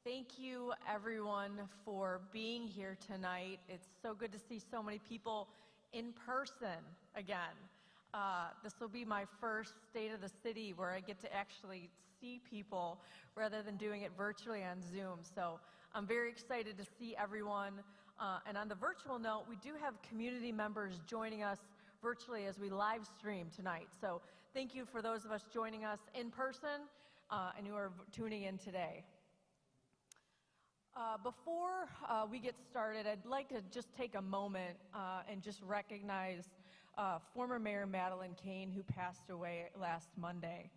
Thank you, everyone, for being here tonight. It's so good to see so many people in person again. This will be my first State of the City where I get to actually see people rather than doing it virtually on Zoom. So I'm very excited to see everyone. And on the virtual note, we do have community members joining us virtually as we live stream tonight. So thank you for those of us joining us in person and who are tuning in today. Before we get started, I'd like to just take a moment and just recognize former Mayor Madeleine Kane, who passed away last Monday.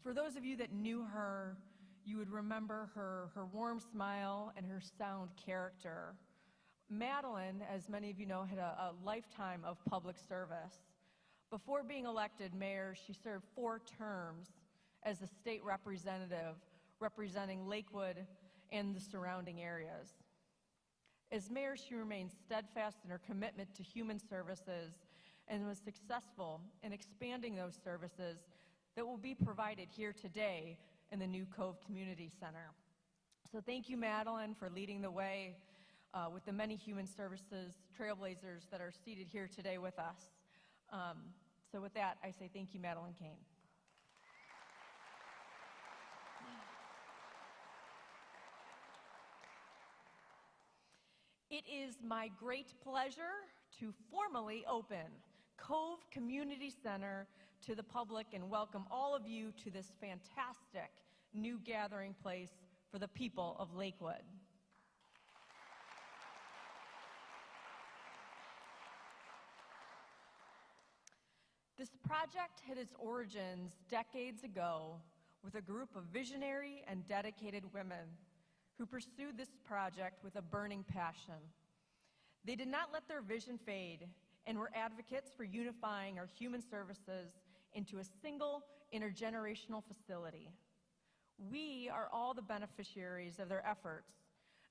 For those of you that knew her, you would remember her warm smile and her sound character. Madeleine, as many of you know, had a lifetime of public service. Before being elected mayor, she served 4 terms as a state representative representing Lakewood and the surrounding areas. As mayor, she remained steadfast in her commitment to human services and was successful in expanding those services that will be provided here today in the new Cove Community Center. So thank you, Madeleine, for leading the way with the many human services trailblazers that are seated here today with us. So with that, I say thank you, Madeleine Kane. It is my great pleasure to formally open Cove Community Center to the public and welcome all of you to this fantastic new gathering place for the people of Lakewood. This project had its origins decades ago with a group of visionary and dedicated women who pursued this project with a burning passion. They did not let their vision fade and were advocates for unifying our human services into a single intergenerational facility. We are all the beneficiaries of their efforts,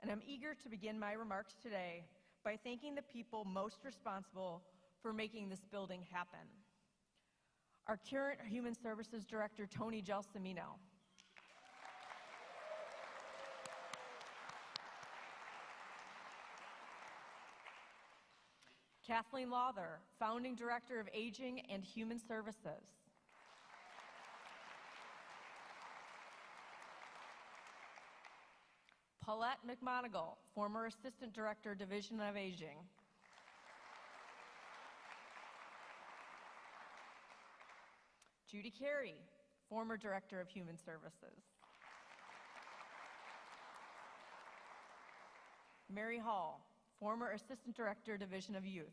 and I'm eager to begin my remarks today by thanking the people most responsible for making this building happen. Our current Human Services Director, Tony Gelsomino. Kathleen Lawther, Founding Director of Aging and Human Services. Paulette McMonigal, former Assistant Director, Division of Aging. Judy Carey, former Director of Human Services. Mary Hall, former Assistant Director, Division of Youth.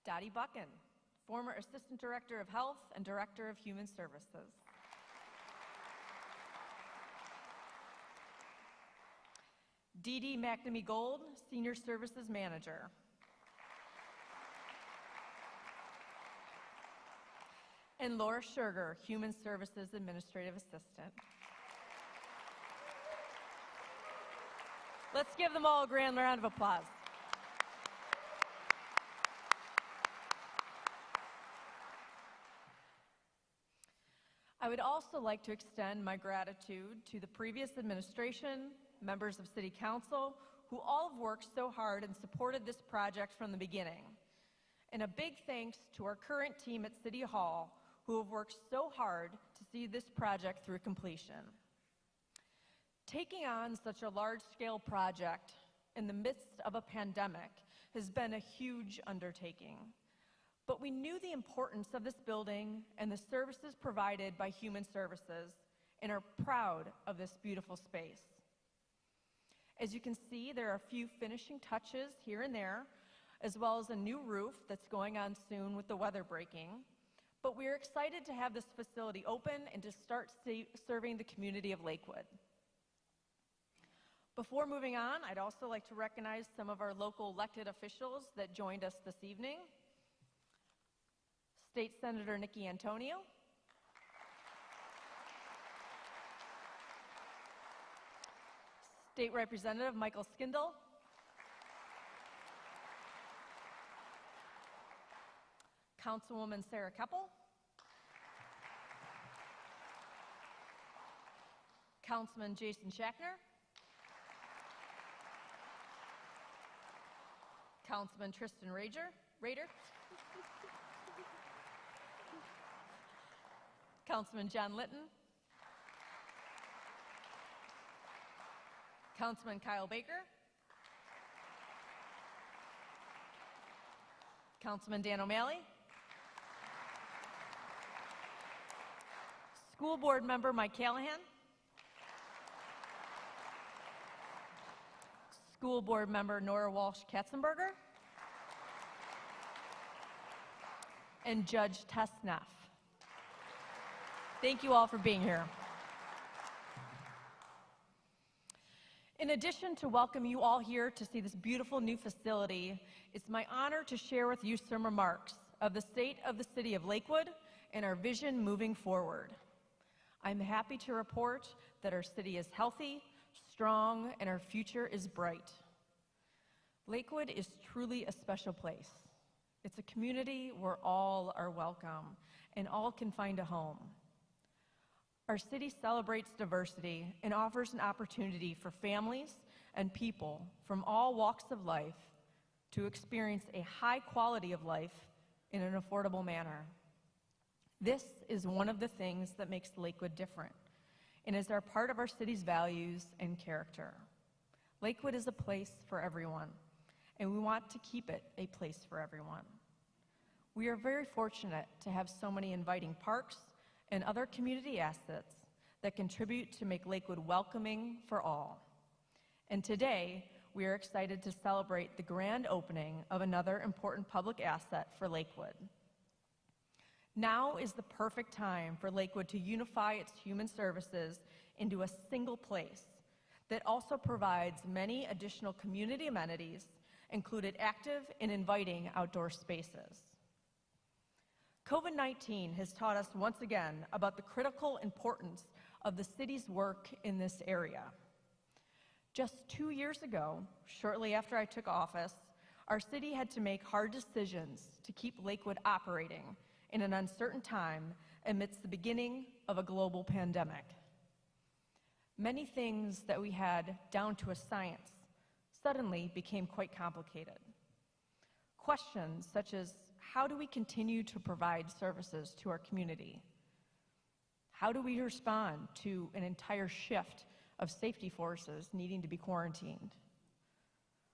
Dottie Buchan, former Assistant Director of Health and Director of Human Services. Dee Dee McNamee Gold, Senior Services Manager. And Laura Sugar, Human Services Administrative Assistant. Let's give them all a grand round of applause. I would also like to extend my gratitude to the previous administration, members of City Council, who all have worked so hard and supported this project from the beginning. And a big thanks to our current team at City Hall, who have worked so hard to see this project through completion. Taking on such a large-scale project in the midst of a pandemic has been a huge undertaking. But we knew the importance of this building and the services provided by Human Services and are proud of this beautiful space. As you can see, there are a few finishing touches here and there, as well as a new roof that's going on soon with the weather breaking. But we are excited to have this facility open and to start serving the community of Lakewood. Before moving on, I'd also like to recognize some of our local elected officials that joined us this evening. State Senator Nikki Antonio. State Representative Michael Skindle. Councilwoman Sarah Keppel. Councilman Jason Schachner, Councilman Tristan Rader, Councilman John Litton, Councilman Kyle Baker, Councilman Dan O'Malley, School Board Member Mike Callahan, School Board Member Nora Walsh-Katzenberger, and Judge Tessneff. Thank you all for being here. In addition to welcome you all here to see this beautiful new facility, it's my honor to share with you some remarks of the state of the city of Lakewood and our vision moving forward. I'm happy to report that our city is healthy, strong, and our future is bright. Lakewood is truly a special place. It's a community where all are welcome and all can find a home. Our city celebrates diversity and offers an opportunity for families and people from all walks of life to experience a high quality of life in an affordable manner. This is one of the things that makes Lakewood different and is our part of our city's values and character. Lakewood is a place for everyone, and we want to keep it a place for everyone. We are very fortunate to have so many inviting parks and other community assets that contribute to make Lakewood welcoming for all. And today, we are excited to celebrate the grand opening of another important public asset for Lakewood. Now is the perfect time for Lakewood to unify its human services into a single place that also provides many additional community amenities, including active and inviting outdoor spaces. COVID-19 has taught us once again about the critical importance of the city's work in this area. Just 2 years ago, shortly after I took office, our city had to make hard decisions to keep Lakewood operating in an uncertain time amidst the beginning of a global pandemic. Many things that we had down to a science suddenly became quite complicated. Questions such as, how do we continue to provide services to our community? How do we respond to an entire shift of safety forces needing to be quarantined?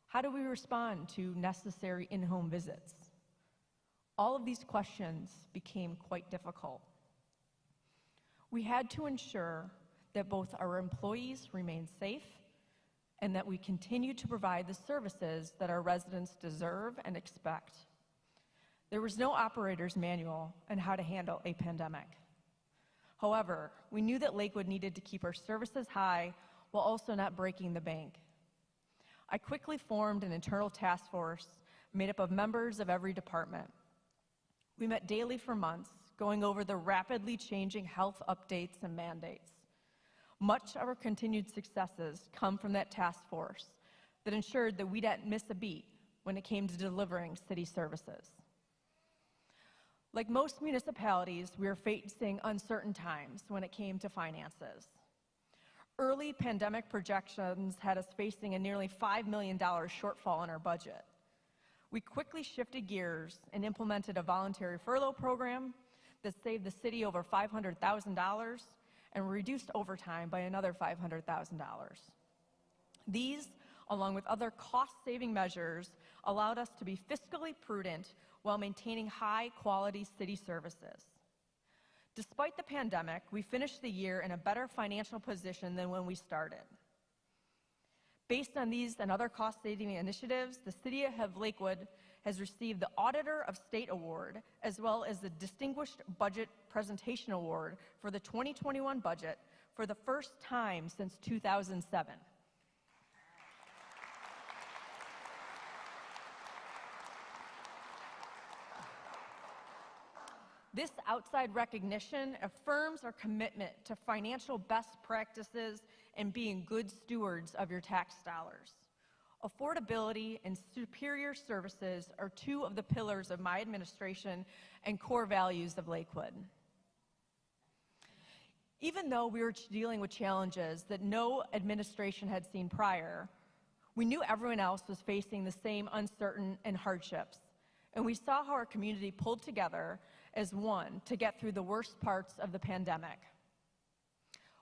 How do we respond to necessary in-home visits? All of these questions became quite difficult. We had to ensure that both our employees remain safe and that we continue to provide the services that our residents deserve and expect. There was no operator's manual on how to handle a pandemic. However, we knew that Lakewood needed to keep our services high while also not breaking the bank. I quickly formed an internal task force made up of members of every department. We met daily for months, going over the rapidly changing health updates and mandates. Much of our continued successes come from that task force that ensured that we didn't miss a beat when it came to delivering city services. Like most municipalities, we are facing uncertain times when it came to finances. Early pandemic projections had us facing a nearly $5 million shortfall in our budget. We quickly shifted gears and implemented a voluntary furlough program that saved the city over $500,000 and reduced overtime by another $500,000. These, along with other cost-saving measures, allowed us to be fiscally prudent while maintaining high-quality city services. Despite the pandemic, we finished the year in a better financial position than when we started. Based on these and other cost-saving initiatives, the City of Lakewood has received the Auditor of State Award, as well as the Distinguished Budget Presentation Award for the 2021 budget for the first time since 2007. This outside recognition affirms our commitment to financial best practices and being good stewards of your tax dollars. Affordability and superior services are two of the pillars of my administration and core values of Lakewood. Even though we were dealing with challenges that no administration had seen prior, we knew everyone else was facing the same uncertain and hardships, and we saw how our community pulled together as one to get through the worst parts of the pandemic.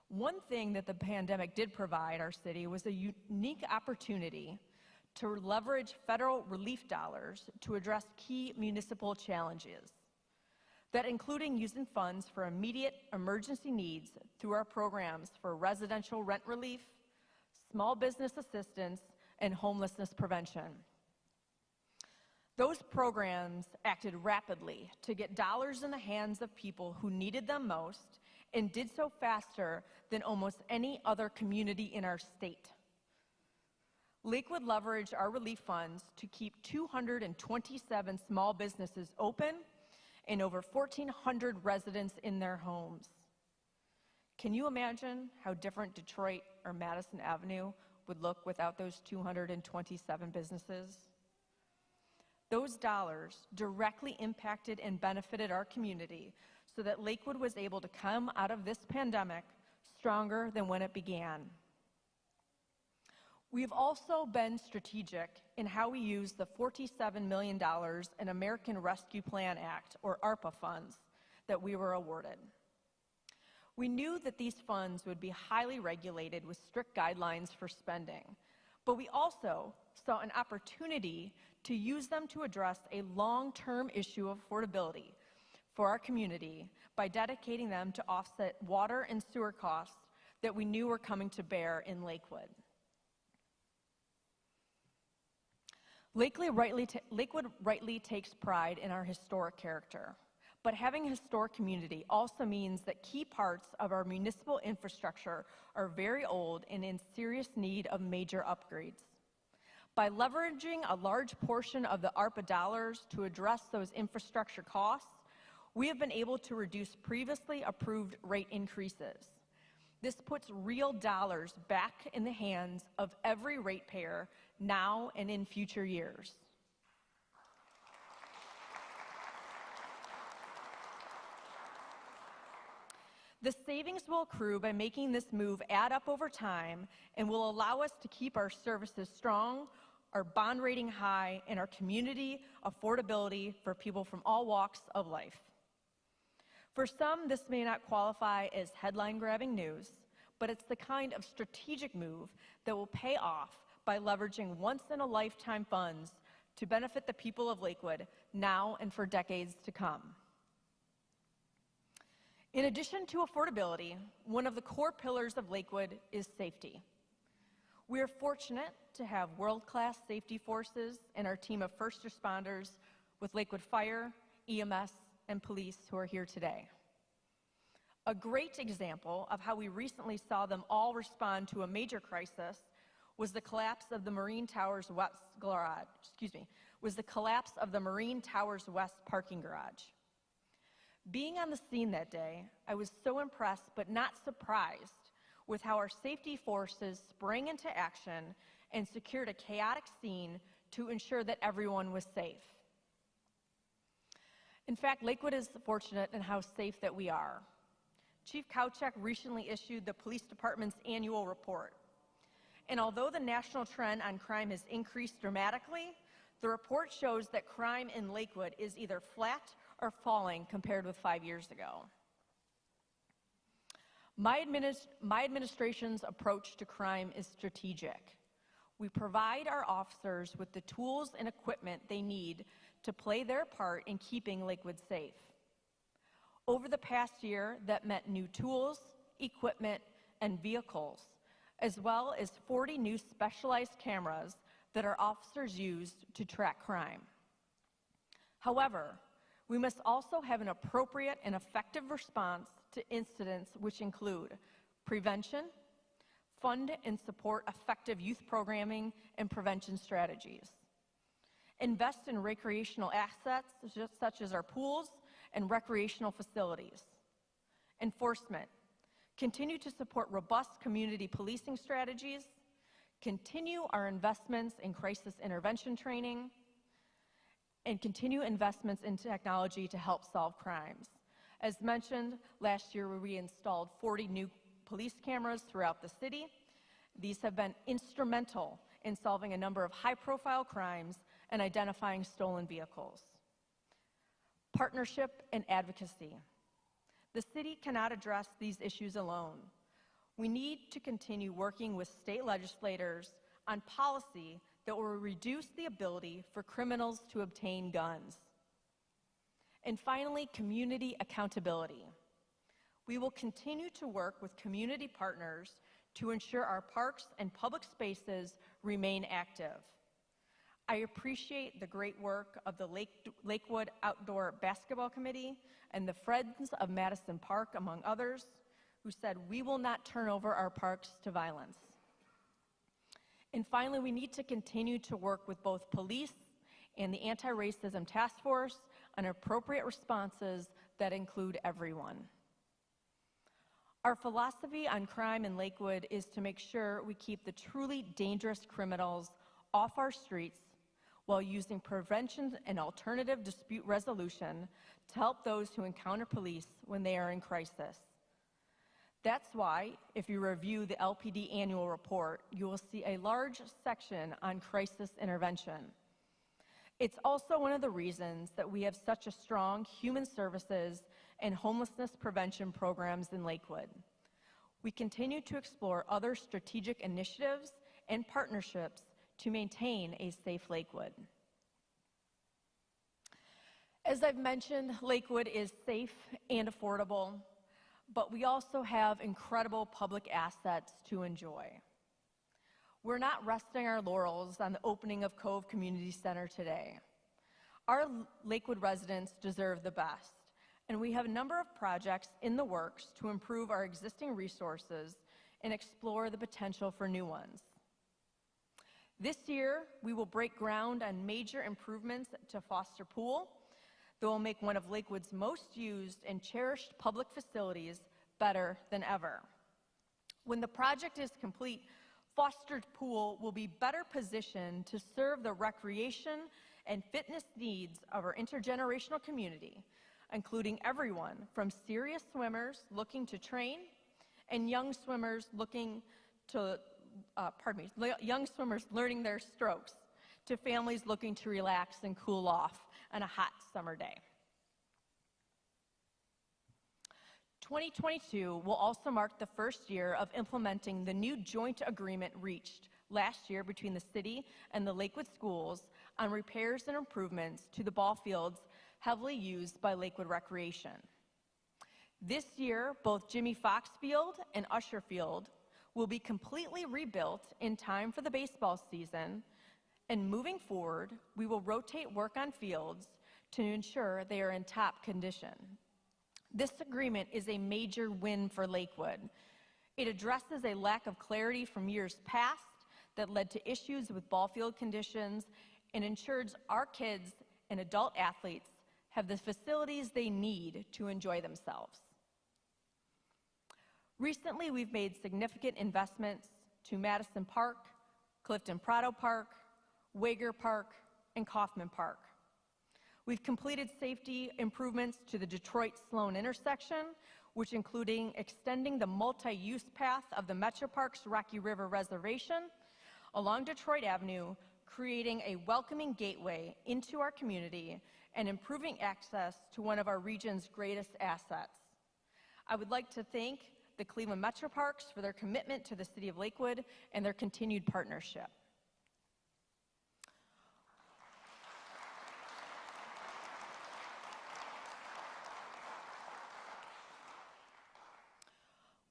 One thing that the pandemic did provide our city was a unique opportunity to leverage federal relief dollars to address key municipal challenges, that including using funds for immediate emergency needs through our programs for residential rent relief, small business assistance, and homelessness prevention. Those programs acted rapidly to get dollars in the hands of people who needed them most, and did so faster than almost any other community in our state. Lakewood leveraged our relief funds to keep 227 small businesses open and over 1,400 residents in their homes. Can you imagine how different Detroit or Madison Avenue would look without those 227 businesses? Those dollars directly impacted and benefited our community so that Lakewood was able to come out of this pandemic stronger than when it began. We've also been strategic in how we use the $47 million in American Rescue Plan Act, or ARPA funds, that we were awarded. We knew that these funds would be highly regulated with strict guidelines for spending, but we also saw an opportunity to use them to address a long-term issue of affordability for our community by dedicating them to offset water and sewer costs that we knew were coming to bear in Lakewood. Lakewood rightly takes pride in our historic character, but having a historic community also means that key parts of our municipal infrastructure are very old and in serious need of major upgrades. By leveraging a large portion of the ARPA dollars to address those infrastructure costs, we have been able to reduce previously approved rate increases. This puts real dollars back in the hands of every ratepayer now and in future years. The savings will accrue by making this move add up over time and will allow us to keep our services strong, our bond rating high, and our community affordability for people from all walks of life. For some, this may not qualify as headline-grabbing news, but it's the kind of strategic move that will pay off by leveraging once-in-a-lifetime funds to benefit the people of Lakewood now and for decades to come. In addition to affordability, one of the core pillars of Lakewood is safety. We are fortunate to have world-class safety forces and our team of first responders with Lakewood Fire, EMS, and police who are here today. A great example of how we recently saw them all respond to a major crisis was the collapse of the Marine Towers West parking garage. Being on the scene that day, I was so impressed but not surprised with how our safety forces sprang into action and secured a chaotic scene to ensure that everyone was safe. In fact, Lakewood is fortunate in how safe that we are. Chief Kowchak recently issued the police department's annual report. And although the national trend on crime has increased dramatically, the report shows that crime in Lakewood is either flat or falling compared with 5 years ago. My administration's approach to crime is strategic. We provide our officers with the tools and equipment they need to play their part in keeping Lakewood safe. Over the past year, that meant new tools, equipment, and vehicles, as well as 40 new specialized cameras that our officers used to track crime. However, we must also have an appropriate and effective response to incidents which include prevention, fund and support effective youth programming and prevention strategies, invest in recreational assets such as our pools and recreational facilities, enforcement, continue to support robust community policing strategies, continue our investments in crisis intervention training, and continue investments in technology to help solve crimes. As mentioned, last year we installed 40 new police cameras throughout the city. These have been instrumental in solving a number of high-profile crimes and identifying stolen vehicles. Partnership and advocacy. The city cannot address these issues alone. We need to continue working with state legislators on policy that will reduce the ability for criminals to obtain guns. And finally, community accountability. We will continue to work with community partners to ensure our parks and public spaces remain active. I appreciate the great work of the Lakewood Outdoor Basketball Committee and the Friends of Madison Park, among others, who said we will not turn over our parks to violence. And finally, we need to continue to work with both police and the Anti-Racism Task Force on appropriate responses that include everyone. Our philosophy on crime in Lakewood is to make sure we keep the truly dangerous criminals off our streets while using prevention and alternative dispute resolution to help those who encounter police when they are in crisis. That's why, if you review the LPD annual report, you will see a large section on crisis intervention. It's also one of the reasons that we have such a strong human services and homelessness prevention programs in Lakewood. We continue to explore other strategic initiatives and partnerships to maintain a safe Lakewood. As I've mentioned, Lakewood is safe and affordable, but we also have incredible public assets to enjoy. We're not resting our laurels on the opening of Cove Community Center today. Our Lakewood residents deserve the best, and we have a number of projects in the works to improve our existing resources and explore the potential for new ones. This year, we will break ground on major improvements to Foster Pool that will make one of Lakewood's most used and cherished public facilities better than ever. When the project is complete, Foster Pool will be better positioned to serve the recreation and fitness needs of our intergenerational community, including everyone from serious swimmers looking to train and young swimmers looking to, young swimmers learning their strokes, to families looking to relax and cool off on a hot summer day. 2022 will also mark the first year of implementing the new joint agreement reached last year between the city and the Lakewood schools on repairs and improvements to the ball fields heavily used by Lakewood Recreation. This year, both Jimmy Fox Field and Usher Field will be completely rebuilt in time for the baseball season, and moving forward, we will rotate work on fields to ensure they are in top condition. This agreement is a major win for Lakewood. It addresses a lack of clarity from years past that led to issues with ball field conditions and ensures our kids and adult athletes have the facilities they need to enjoy themselves. Recently, we've made significant investments to Madison Park, Clifton Prado Park, Wager Park, and Kaufman Park. We've completed safety improvements to the Detroit-Sloan intersection, which including extending the multi-use path of the Metro Park's Rocky River Reservation along Detroit Avenue, creating a welcoming gateway into our community and improving access to one of our region's greatest assets. I would like to thank the Cleveland Metro Parks for their commitment to the City of Lakewood and their continued partnership.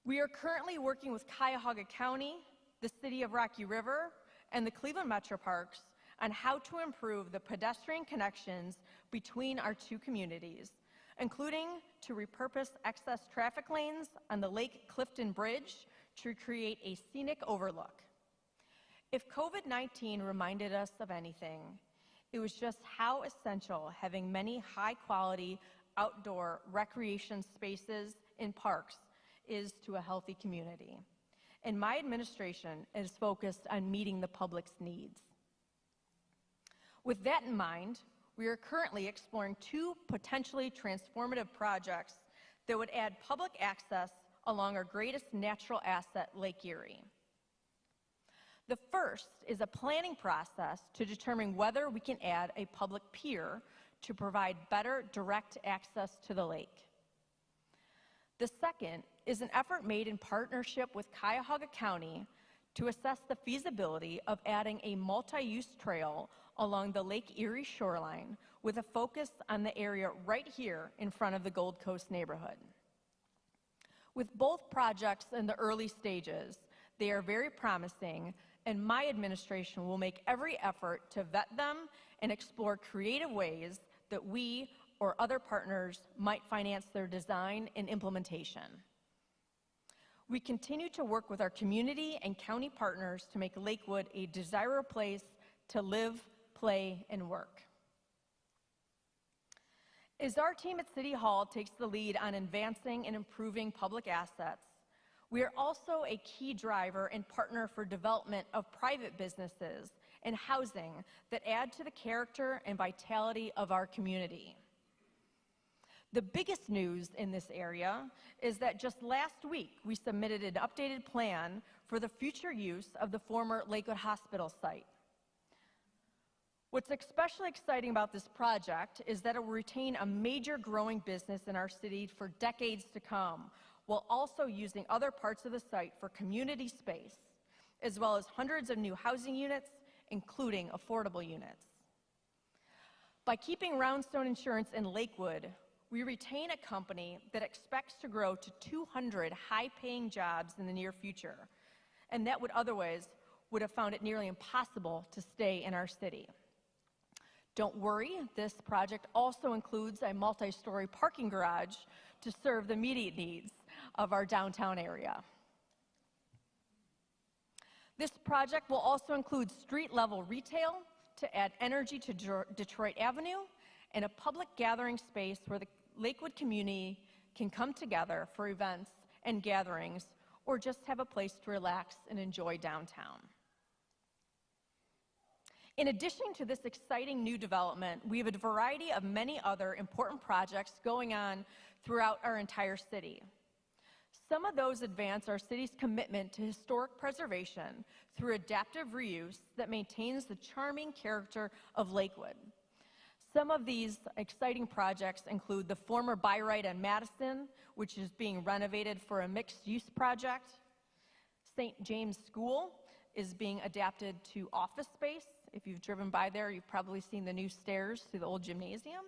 We are currently working with Cuyahoga County, the City of Rocky River, and the Cleveland Metro Parks on how to improve the pedestrian connections between our two communities, including to repurpose excess traffic lanes on the Lake Clifton Bridge to create a scenic overlook. If COVID-19 reminded us of anything, it was just how essential having many high-quality outdoor recreation spaces in parks is to a healthy community. And my administration is focused on meeting the public's needs. With that in mind, we are currently exploring two potentially transformative projects that would add public access along our greatest natural asset, Lake Erie. The first is a planning process to determine whether we can add a public pier to provide better direct access to the lake. The second is an effort made in partnership with Cuyahoga County to assess the feasibility of adding a multi-use trail along the Lake Erie shoreline with a focus on the area right here in front of the Gold Coast neighborhood. With both projects in the early stages, they are very promising, and my administration will make every effort to vet them and explore creative ways that we or other partners might finance their design and implementation. We continue to work with our community and county partners to make Lakewood a desirable place to live, play, and work. As our team at City Hall takes the lead on advancing and improving public assets, we are also a key driver and partner for development of private businesses and housing that add to the character and vitality of our community. The biggest news in this area is that just last week we submitted an updated plan for the future use of the former Lakewood Hospital site. What's especially exciting about this project is that it will retain a major growing business in our city for decades to come, while also using other parts of the site for community space, as well as hundreds of new housing units, including affordable units. By keeping Roundstone Insurance in Lakewood, we retain a company that expects to grow to 200 high-paying jobs in the near future, and that would otherwise have found it nearly impossible to stay in our city. Don't worry, this project also includes a multi-story parking garage to serve the immediate needs of our downtown area. This project will also include street-level retail to add energy to Detroit Avenue and a public gathering space where the Lakewood community can come together for events and gatherings or just have a place to relax and enjoy downtown. In addition to this exciting new development, we have a variety of many other important projects going on throughout our entire city. Some of those advance our city's commitment to historic preservation through adaptive reuse that maintains the charming character of Lakewood. Some of these exciting projects include the former Buy Right on Madison, which is being renovated for a mixed-use project. St. James School is being adapted to office space. If you've driven by there, you've probably seen the new stairs to the old gymnasium.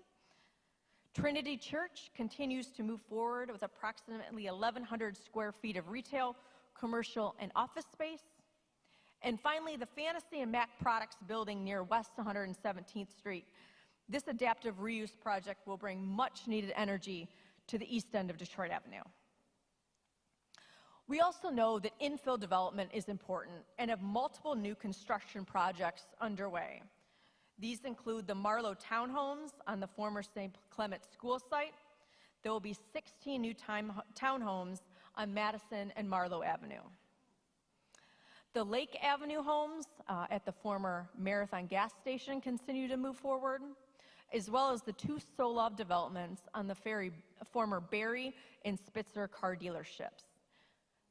Trinity Church continues to move forward with approximately 1,100 square feet of retail, commercial, and office space. And finally, the Fantasy and Mac Products building near West 117th Street. This adaptive reuse project will bring much needed energy to the east end of Detroit Avenue. We also know that infill development is important and have multiple new construction projects underway. These include the Marlowe Townhomes on the former St. Clement School site. There will be 16 new townhomes on Madison and Marlowe Avenue. The Lake Avenue homes at the former Marathon gas station continue to move forward, as well as the two Solov developments on the former Berry and Spitzer car dealerships.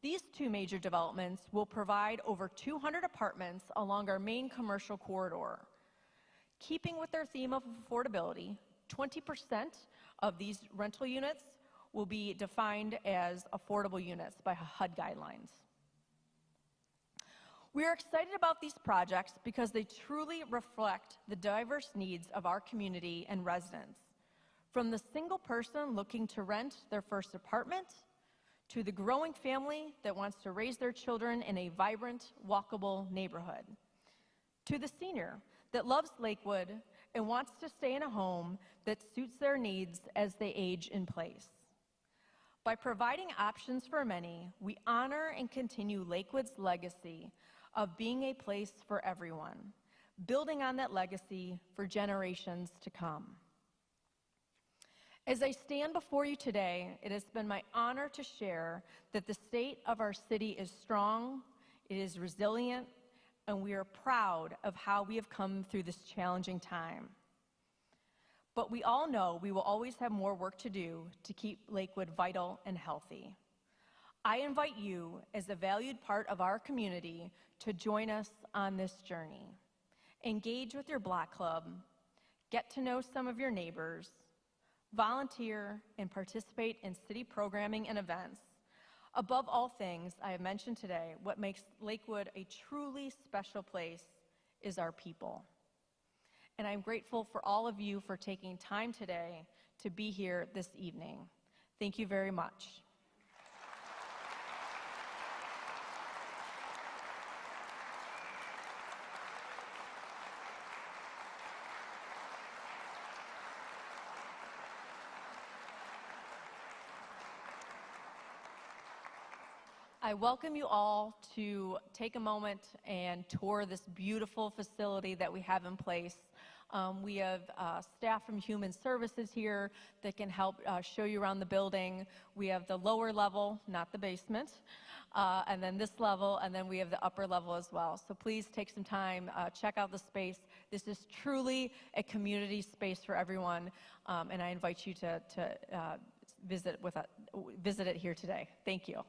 These two major developments will provide over 200 apartments along our main commercial corridor. Keeping with their theme of affordability, 20% of these rental units will be defined as affordable units by HUD guidelines. We are excited about these projects because they truly reflect the diverse needs of our community and residents, from the single person looking to rent their first apartment, to the growing family that wants to raise their children in a vibrant, walkable neighborhood, to the senior that loves Lakewood and wants to stay in a home that suits their needs as they age in place. By providing options for many, we honor and continue Lakewood's legacy of being a place for everyone, building on that legacy for generations to come. As I stand before you today, it has been my honor to share that the state of our city is strong, it is resilient, and we are proud of how we have come through this challenging time. but we all know we will always have more work to do to keep Lakewood vital and healthy. I invite you, as a valued part of our community, to join us on this journey. Engage with your Block Club, get to know some of your neighbors, volunteer and participate in city programming and events. Above all things I have mentioned today, what makes Lakewood a truly special place is our people. And I'm grateful for all of you for taking time today to be here this evening. Thank you very much. I welcome you all to take a moment and tour this beautiful facility that we have in place. We have staff from Human Services here that can help show you around the building. We have the lower level, not the basement, and then this level, and then we have the upper level as well. So please take some time, check out the space. This is truly a community space for everyone, and I invite you to visit it here today. Thank you.